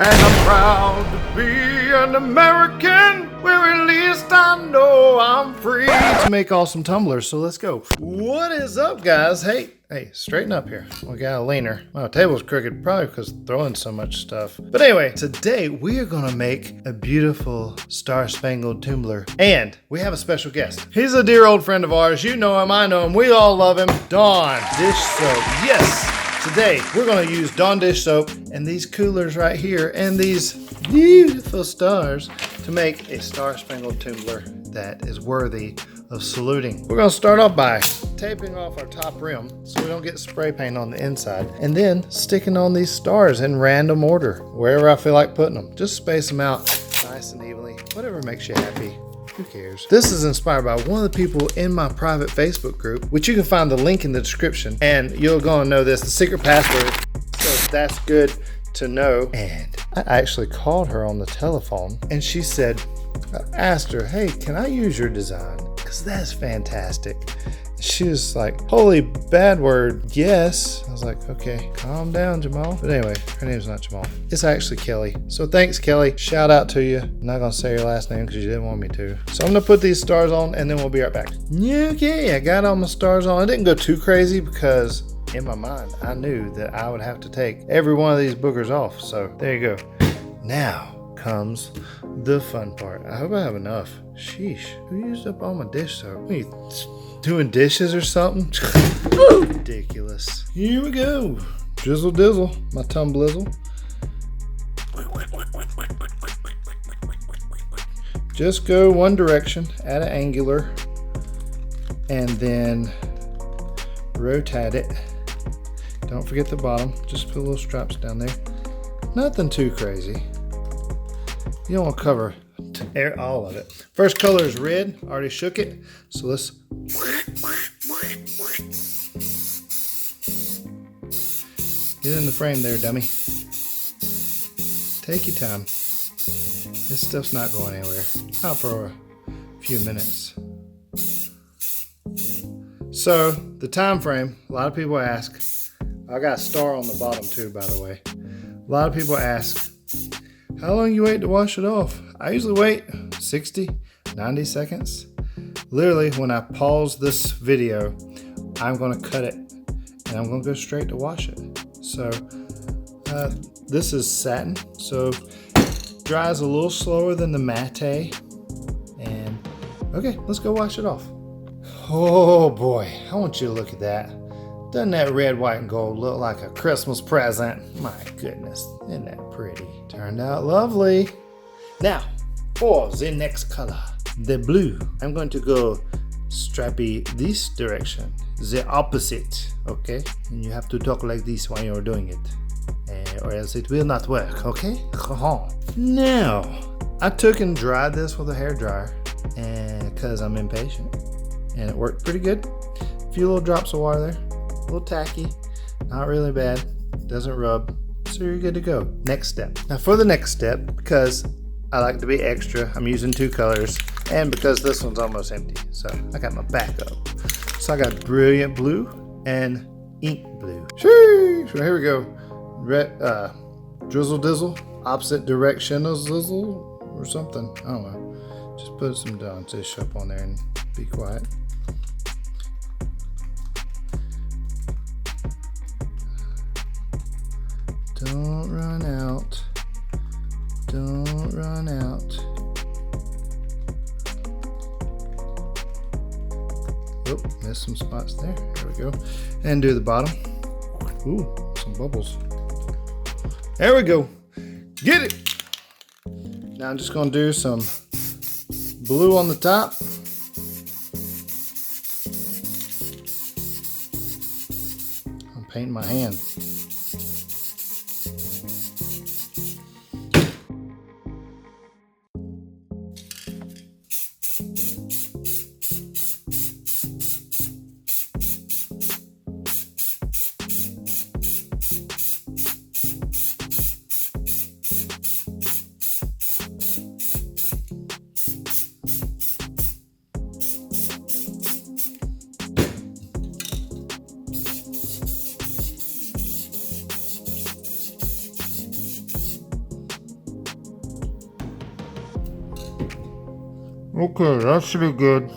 And I'm proud to be an American, where at least I know I'm free to make awesome tumblers. So let's go. What is up, guys? Hey, straighten up here. We got a leaner. My table's crooked, probably because throwing so much stuff. But anyway, today we are gonna make a beautiful star-spangled tumbler. And we have a special guest. He's a dear old friend of ours. You know him, I know him, we all love him. Dawn Dish Soap. Yes! Today, we're gonna use Dawn Dish Soap and these coolers right here and these beautiful stars to make a star-spangled tumbler that is worthy of saluting. We're gonna start off by taping off our top rim so we don't get spray paint on the inside, and then sticking on these stars in random order, wherever I feel like putting them. Just space them out nice and evenly, whatever makes you happy. Who cares? This is inspired by one of the people in my private Facebook group, which you can find the link in the description, and you're gonna know this, the secret password, so that's good to know. And I actually called her on the telephone, and she said, I asked her, hey, can I use your design? Because that's fantastic. She was like, holy bad word, yes. I was like, okay, calm down, Jamal. But anyway, her name's not Jamal. It's actually Kelly. So thanks, Kelly. Shout out to you. I'm not gonna say your last name because you didn't want me to. So I'm gonna put these stars on and then we'll be right back. Okay, I got all my stars on. I didn't go too crazy because in my mind, I knew that I would have to take every one of these boogers off. So there you go. Now comes the fun part. I hope I have enough. Sheesh, who used up all my dish soap? What are you, doing dishes or something? Ridiculous. Here we go. Drizzle dizzle, my tumblizzle. Just go one direction at an angular and then rotate it. Don't forget the bottom. Just put little straps down there. Nothing too crazy. You don't want to cover all of it. First color is red. Already shook it. So let's get in the frame there, dummy. Take your time. This stuff's not going anywhere. Not for a few minutes. So the time frame, a lot of people ask. I got a star on the bottom too, by the way. A lot of people ask, how long you wait to wash it off? I usually wait 60, 90 seconds. Literally, when I pause this video, I'm gonna cut it and I'm gonna go straight to wash it. So this is satin, so dries a little slower than the matte. And okay, let's go wash it off. Oh boy, I want you to look at that. Doesn't that red, white, and gold look like a Christmas present? My goodness, isn't that pretty? Turned out lovely. Now, for the next color, the blue. I'm going to go strappy this direction, the opposite, okay? And you have to talk like this while you're doing it, or else it will not work, okay? Now, I took and dried this with a hairdryer, and because I'm impatient, and it worked pretty good. A few little drops of water there, a little tacky, not really bad, doesn't rub, so you're good to go. Next step. Now for the next step, because I like to be extra, I'm using two colors, and because this one's almost empty, so I got my backup. So I got brilliant blue and ink blue. Sheesh. So here we go. Red, drizzle dizzle, opposite direction of zizzle or something. I don't know. Just put some Dawn Dish Soap on there and be quiet. Don't run out. Don't run out. Oh, missed some spots there. There we go. And do the bottom. Ooh, some bubbles. There we go. Get it. Now I'm just going to do some blue on the top. I'm painting my hand. Okay, that should be good.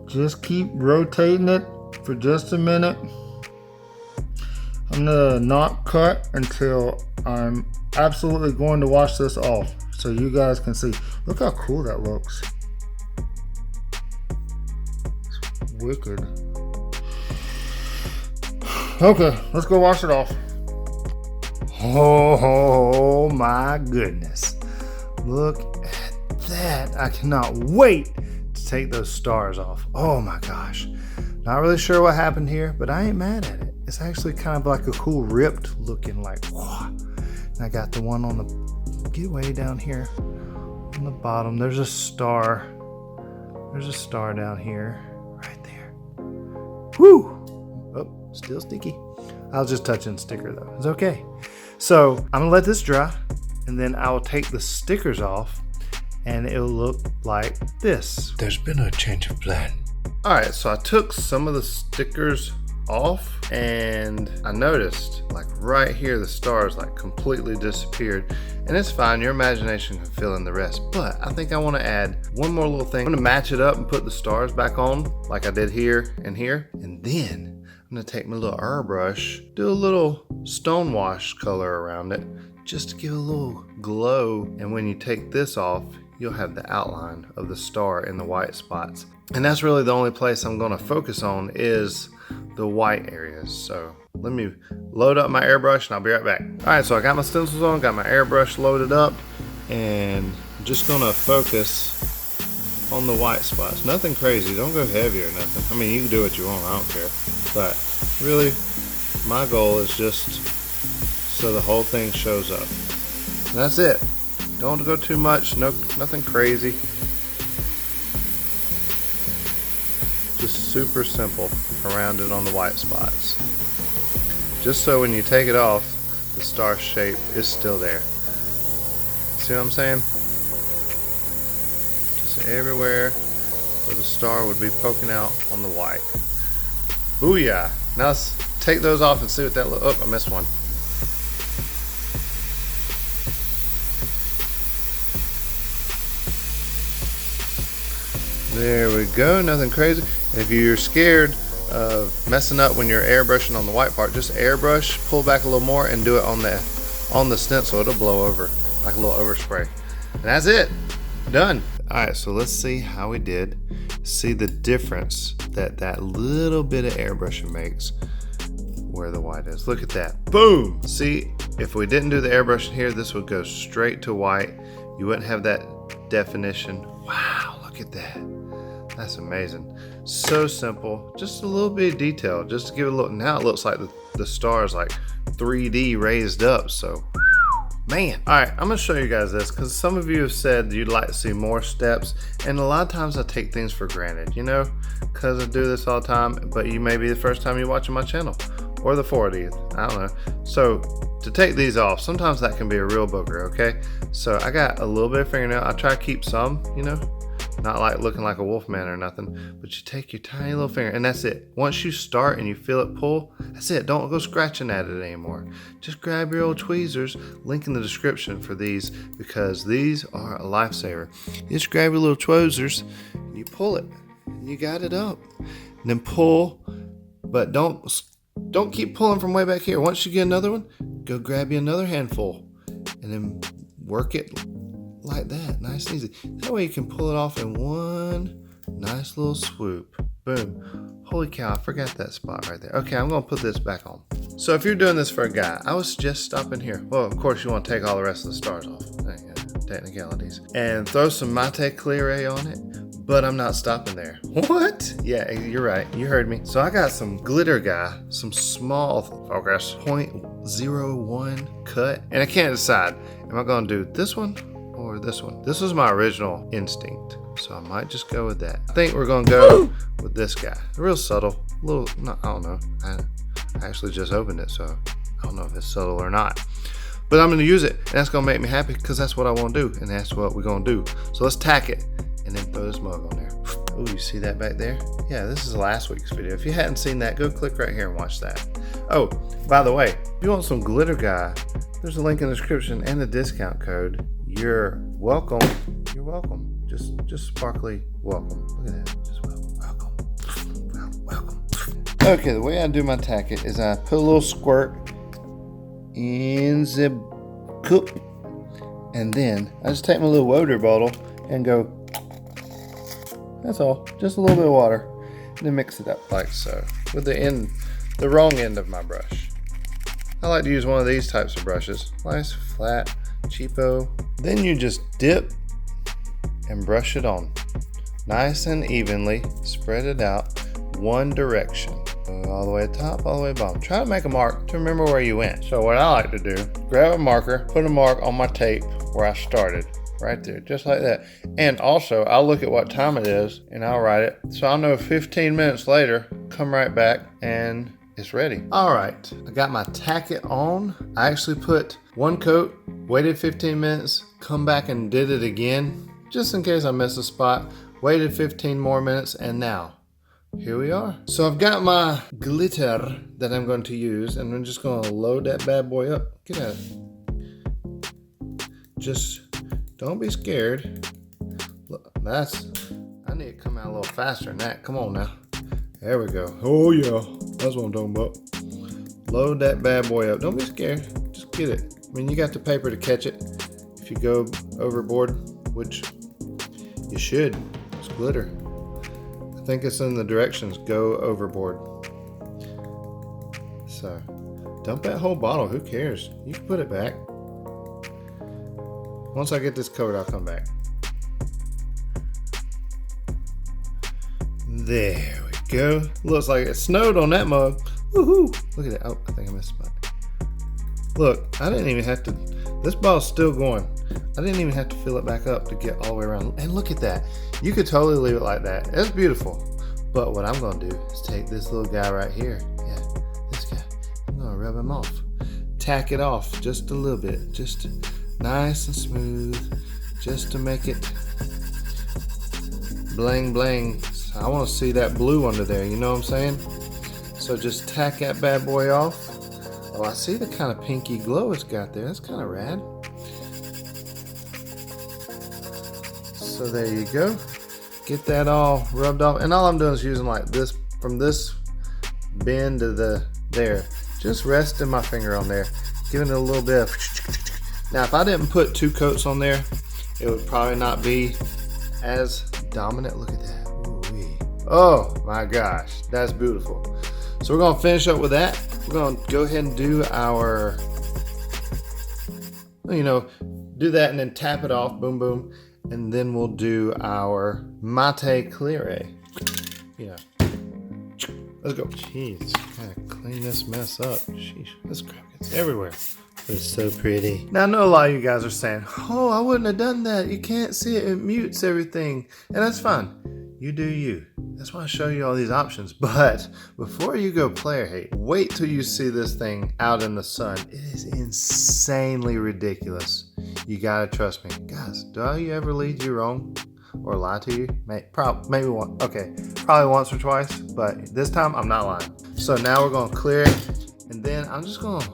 Just keep rotating it for just a minute. I'm gonna not cut until I'm absolutely going to wash this off so you guys can see. Look how cool that looks. It's wicked. Okay, let's go wash it off. Oh my goodness. Look at that. I cannot wait to take those stars off. Oh my gosh. Not really sure what happened here, but I ain't mad at it. It's actually kind of like a cool ripped looking, like, whoa. And I got the one on the, get way down here on the bottom. There's a star. There's a star down here, right there. Woo! Oh, still sticky. I was just touching the sticker though. It's okay. So I'm gonna let this dry, and then I will take the stickers off, and it'll look like this. There's been a change of plan. All right, so I took some of the stickers off, and I noticed like right here the stars like completely disappeared, and it's fine, your imagination can fill in the rest, but I think I want to add one more little thing. I'm going to match it up and put the stars back on like I did here, and then I'm going to take my little airbrush, do a little stone wash color around it just to give a little glow, and when you take this off you'll have the outline of the star in the white spots. And that's really the only place I'm going to focus on is the white areas. So let me load up my airbrush and I'll be right back. All right, so I got my stencils on, got my airbrush loaded up, and I'm just going to focus on the white spots. Nothing crazy, don't go heavy or nothing. I mean, you can do what you want, I don't care. But really, my goal is just so the whole thing shows up. And that's it. Don't go too much, nothing crazy. Just super simple around it on the white spots. Just so when you take it off, the star shape is still there. See what I'm saying? Just everywhere where the star would be poking out on the white. Booyah! Now let's take those off and see what that looks. Oh, I missed one. There we go, nothing crazy. If you're scared of messing up when you're airbrushing on the white part, just airbrush, pull back a little more, and do it on the stencil. It'll blow over like a little overspray. And that's it, done. All right, so let's see how we did. See the difference that little bit of airbrushing makes where the white is. Look at that, boom. See, if we didn't do the airbrushing here, this would go straight to white. You wouldn't have that definition. Wow, look at that. That's amazing. So simple, just a little bit of detail, just to give it a look. Now it looks like the stars like 3D raised up, so man. All right, I'm gonna show you guys this because some of you have said you'd like to see more steps, and a lot of times I take things for granted, you know, because I do this all the time, but you may be the first time you're watching my channel, or the 40th, I don't know. So to take these off, sometimes that can be a real booger, okay? So I got a little bit of fingernail. I try to keep some, you know, not like looking like a wolf man or nothing, but you take your tiny little finger and that's it. Once you start and you feel it pull, that's it. Don't go scratching at it anymore. Just grab your old tweezers, link in the description for these, because these are a lifesaver. You just grab your little tweezers and you pull it and you got it up. And then pull, but don't keep pulling from way back here. Once you get another one, go grab you another handful and then work it like that, nice and easy. That way you can pull it off in one nice little swoop. Boom. Holy cow, I forgot that spot right there. Okay, I'm gonna put this back on. So if you're doing this for a guy, I would suggest stopping here. Well, of course you want to take all the rest of the stars off. Technicalities. And throw some Mate Clear on it, but I'm not stopping there. What? Yeah, you're right. You heard me. So I got some glitter guy, some small, I guess, 0.01 cut, and I can't decide. Am I gonna do this one or this one? This was my original instinct, so I might just go with that. I think we're gonna go with this guy. Real subtle, little, no, I don't know. I actually just opened it, so I don't know if it's subtle or not. But I'm gonna use it, and that's gonna make me happy because that's what I wanna do, and that's what we're gonna do. So let's tack it, and then throw this mug on there. Oh, you see that back there? Yeah, this is last week's video. If you hadn't seen that, go click right here and watch that. Oh, by the way, if you want some glitter guy There's a link in the description and the discount code. You're welcome. You're welcome. Just sparkly welcome. Look at that. Just welcome. Okay, the way I do my tacket is I put a little squirt in the cup, and then I just take my little water bottle and go. That's all. Just a little bit of water, and then mix it up like so with the wrong end of my brush. I like to use one of these types of brushes. Nice, flat, cheapo. Then you just dip and brush it on. Nice and evenly. Spread it out one direction. All the way top, all the way bottom. Try to make a mark to remember where you went. So what I like to do, grab a marker, put a mark on my tape where I started. Right there, just like that. And also, I'll look at what time it is and I'll write it. So I'll know 15 minutes later, come right back and it's ready. All right, I got my tacket on. I actually put one coat, waited 15 minutes, come back and did it again, just in case I missed a spot. Waited 15 more minutes, and now, here we are. So I've got my glitter that I'm going to use, and I'm just gonna load that bad boy up. Get at it. Just don't be scared. Look, I need to come out a little faster than that. Come on now. There we go. Oh yeah, that's what I'm talking about. Load that bad boy up. Don't be scared. Just get it. I mean, you got the paper to catch it. If you go overboard, which you should, it's glitter. I think it's in the directions, go overboard. So, dump that whole bottle. Who cares? You can put it back. Once I get this covered, I'll come back. There we go. Looks like it snowed on that mug. Woohoo! Look at that. Oh, I think I missed a spot. Look, I didn't even have to. This bottle's still going. I didn't even have to fill it back up to get all the way around. And look at that. You could totally leave it like that. It's beautiful. But what I'm going to do is take this little guy right here. Yeah, this guy. I'm going to rub him off. Tack it off just a little bit. Just nice and smooth. Just to make it bling bling. I want to see that blue under there, you know what I'm saying? So just tack that bad boy off. Oh, I see the kind of pinky glow it's got there. That's kind of rad. So there you go. Get that all rubbed off. And all I'm doing is using like this, from this bend to there. Just resting my finger on there. Giving it a little bit of. Now, if I didn't put 2 coats on there, it would probably not be as dominant. Look at that. Oh my gosh, that's beautiful. So we're gonna finish up with that. We're gonna go ahead and do our, do that and then tap it off, boom, boom. And then we'll do our mate clear. Let's go. Jeez, gotta clean this mess up. Sheesh, this crap gets everywhere. But it's so pretty. Now I know a lot of you guys are saying, oh, I wouldn't have done that. You can't see it, it mutes everything. And that's fine. You do you. That's why I show you all these options. But before you go player hate, wait till you see this thing out in the sun. It is insanely ridiculous. You gotta trust me. Guys, do I ever lead you wrong or lie to you? Maybe one. Okay, probably once or twice, but this time I'm not lying. So now we're gonna clear it, and then I'm just gonna,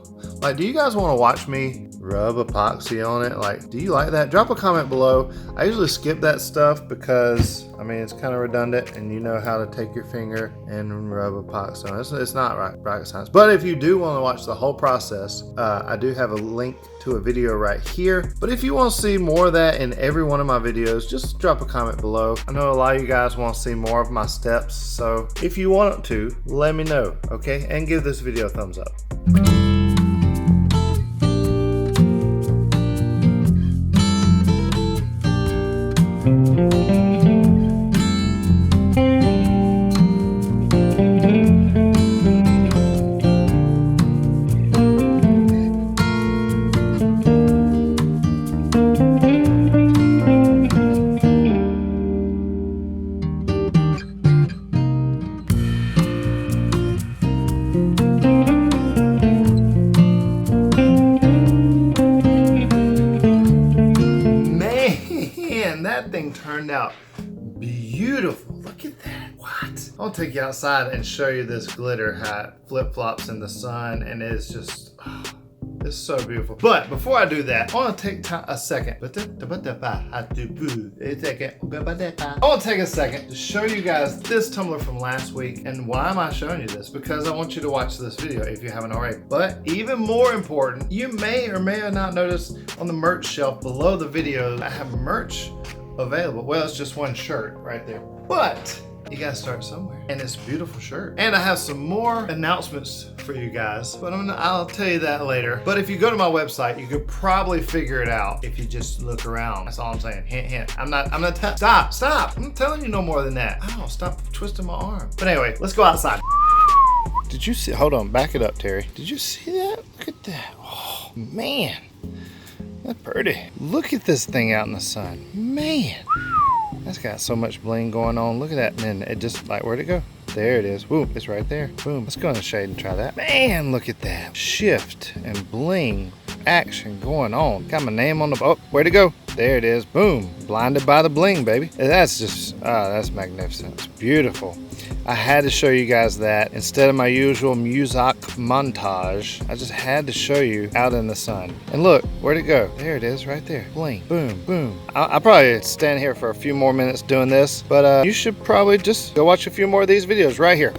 do you guys wanna watch me rub epoxy on it? Like, do you like that? Drop a comment below. I usually skip that stuff because, it's kind of redundant and you know how to take your finger and rub epoxy on it. It's not rocket science. But if you do want to watch the whole process, I do have a link to a video right here. But if you want to see more of that in every one of my videos, just drop a comment below. I know a lot of you guys want to see more of my steps. So if you want to, let me know, okay? And give this video a thumbs up. That thing turned out beautiful. Look at that. What? I'll take you outside and show you this glitter hat. Flip-flops in the sun, and it's just It's so beautiful. But before I do that, I want to take a second. I want to take a second to show you guys this tumbler from last week. And why am I showing you this? Because I want you to watch this video if you haven't already. But even more important, you may or may not notice on the merch shelf below the video, I have merch available. Well, it's just one shirt right there. But you gotta start somewhere. And it's a beautiful shirt. And I have some more announcements for you guys, but I'll tell you that later. But if you go to my website, you could probably figure it out if you just look around. That's all I'm saying. Hint, hint. Stop. I'm not telling you no more than that. Oh, stop twisting my arm. But anyway, let's go outside. Did you see, hold on, back it up, Terry. Did you see that? Look at that. Oh, man. That's pretty. Look at this thing out in the sun. Man. That's got so much bling going on. Look at that. And then it just, like, where'd it go? There it is. Whoop, it's right there. Boom. Let's go in the shade and try that. Man, look at that. Shift and bling action going on. Got my name on the, oh, where'd it go? There it is. Boom. Blinded by the bling, baby. That's just, that's magnificent. It's beautiful. I had to show you guys that instead of my usual music montage. I just had to show you out in the sun. And look, where'd it go? There it is right there. Bling, boom, boom. I'll probably stand here for a few more minutes doing this, but you should probably just go watch a few more of these videos right here.